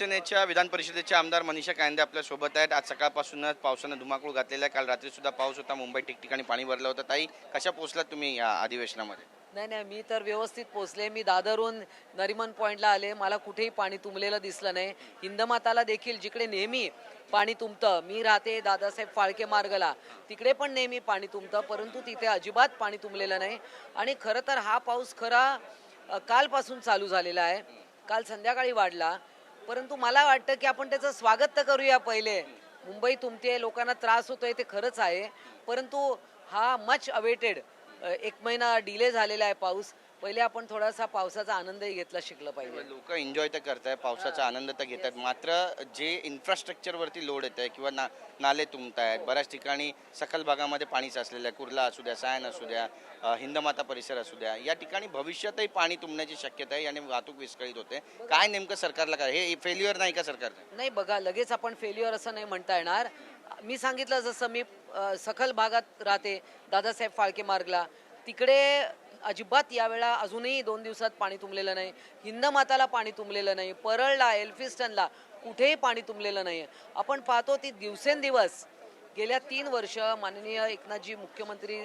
शिवसेनेच्या विधान परिषदेचे आमदार मनीषा कायंदे आपल्या सोबत आहेत। आज सकाळपासूनच पावसानं धुमाकूळ घातलेला आहे। काल रात्री सुद्धा पाऊस होता, मुंबई ठिकठिकाणी पाणी भरलं होतं। ताई, कशा पोहोचलात तुम्ही या अधिवेशनामध्ये? नाही, मी तर व्यवस्थित पोहोचले। मी दादरहून नरिमन पॉइंटला आले, मला कुठेही पाणी तुंबलेलं दिसलं नाही। हिंदमाताला देखील जिकडे नेहमी पाणी तुंबतं, मी राहते दादासाहेब फाळके मार्गला, तिकडे पण नेहमी पाणी तुंबतं, परंतु तिथे अजिबात पाणी तुंबलेलं नाही। आणि खरं तर हा पाऊस कालपासून चालू झालेला आहे, काल संध्याकाळी वाढला, परंतु मला वाटतं की आपण त्याचं स्वागत तर करूया। पहिले मुंबई तुंबते, लोकांना त्रास होतोय ते खरंच आहे, परंतु हा मच अवेटेड 1 महिना डिले झालेला आहे पाऊस। पहिले आपण थोडासा पावसाचा आनंदही घेतला शिकलं पाहिजे। लोक एन्जॉय तर करताय, पावसाचा आनंद तर घेतात, मात्र जे इन्फ्रास्ट्रक्चरवरती लोड येत आहे किंवा नाले तुंबतायत, बऱ्याच ठिकाणी सखल भागामध्ये पाणी साचलेलं आहे, कुर्ला असू द्या, सायन असू द्या, हिंदमाता परिसर असू द्या, या ठिकाणी भविष्यातही पाणी तुंबण्याची शक्यता आहे आणि वाहतूक विस्कळीत होते। काय नेमकं सरकारला काय, हे फेल्युअर नाही का सरकारचं? नाही बघा, लगेच आपण फेल्युअर असं नाही म्हणता येणार। मी सांगितलं जसं मी सखल भागात राहते, दादासाहेब फाळके मार्गला, तिकडे अजिबात यावेळा अजूनही 2 दिवसात पाणी तुंबलेलं नाही। हिंदमाताला पाणी तुंबलेलं नाही, परळला, एल्फिस्टनला कुठेही पाणी तुंबलेलं नाही। आपण पाहतो ती दिवसेंदिवस गेल्या 3 वर्ष माननीय एकनाथजी मुख्यमंत्री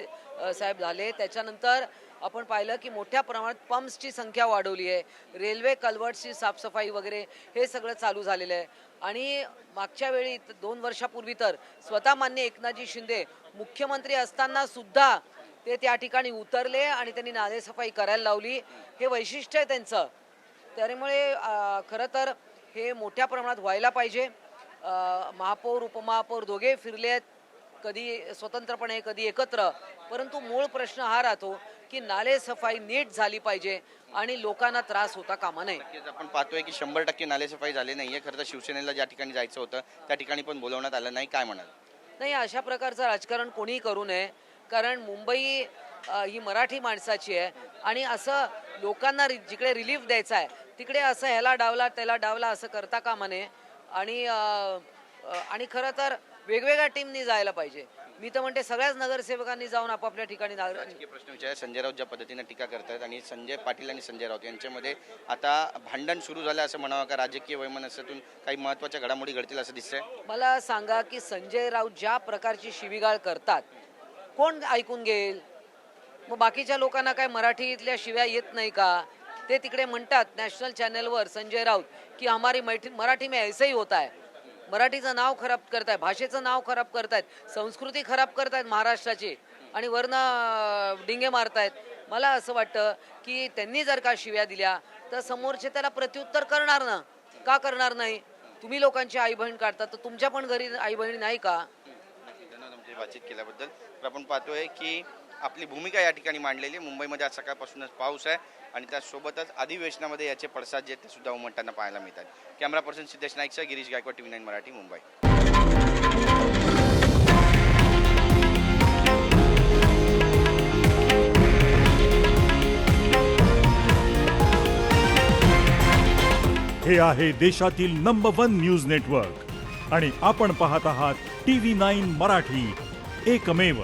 साहेब झाले, त्याच्यानंतर आपण पाहिलं की मोठ्या प्रमाणात पंप्सची संख्या वाढवली आहे, रेल्वे कल्वर्ट्सची साफसफाई वगैरे हे सगळं चालू झालेलं आहे। आणि मागच्या वेळी 2 वर्षापूर्वी तर स्वतः माननीय एकनाथजी शिंदे मुख्यमंत्री असताना सुद्धा ते त्या ठिकाणी उतरले आणि त्यांनी नालेसफाई करायला लावली, हे वैशिष्ट्य आहे त्यांचं। त्यामुळे खरं तर हे मोठ्या प्रमाणात व्हायला पाहिजे। महापौर उपमहापौर दोघे फिरलेत, कधी स्वतंत्रपणे कधी एकत्र, परंतु मूळ प्रश्न हा राहतो की नालेसफाई नीट झाली पाहिजे आणि लोकांना त्रास होता कामा नये। आपण पाहतोय की 100% नालेसफाई झाली नाहीये। खरं तर शिवसेनेला ज्या ठिकाणी जायचं होतं त्या ठिकाणी पण बोलवण्यात आलं नाही, काय म्हणाल? नाही, अशा प्रकारचं राजकारण कोणीही करू नये, कारण मुंबई ही मराठी माणसाची आहे आणि असं लोकांना जिकडे रिलीफ द्यायचा आहे तिकडे असं ह्याला डावला त्याला डावला असं करता कामा नये। आणि खरं तर वेगवेगळ्या टीमनी जायला पाहिजे। मी तर म्हणते सगळ्याच नगरसेवकांनी जाऊन आपापल्या ठिकाणी राजकीय प्रश्न विचार संजय राऊत ज्या पद्धतीने टीका करतात आणि संजय पाटील आणि संजय राऊत यांच्यामध्ये आता भांडण सुरू झालं असं म्हणावं का? राजकीय वैमनस्यातून काही महत्त्वाच्या घडामोडी घडतील असं दिसतंय? मला सांगा की संजय राऊत ज्या प्रकारची शिवीगाळ करतात, कोण ऐकून घेईल? मग बाकीच्या लोकांना काय मराठीतल्या शिव्या येत नाही का? ते तिकडे म्हणतात नॅशनल चॅनलवर संजय राऊत की हमारी मराठी में ऐसे ही होता है, मराठीचं नाव खराब करतायत, भाषेचं नाव खराब करतायत, संस्कृती खराब करतायत महाराष्ट्राची आणि वरनं डिंगे मारतायत। मला असं वाटतं की त्यांनी जर का शिव्या दिल्या तर समोरचे त्याला प्रत्युत्तर करणार ना, का करणार नाही? तुम्ही लोकांची आई बहीण काढतात तर तुमच्या पण घरी आई बहीण नाही का? बातचीत केल्याबद्दल आपण पाहतोय की आपली भूमिका या ठिकाणी मांडलेली। मुंबईमध्ये आज सकाळपासूनच पाऊस आहे आणि त्यासोबतच अधिवेशनामध्ये याचे पडसाद जे ते सुद्धा उमटताना पाहायला मिळतात। कॅमेरा पर्सन सिद्धेश नाईकसह गिरीश गायकवाड, TV9 मराठी, मुंबई। हे आहे देशातील नंबर 1 न्यूज नेटवर्क आणि आपण पाहत आहात TV9 मराठी, एकमेव।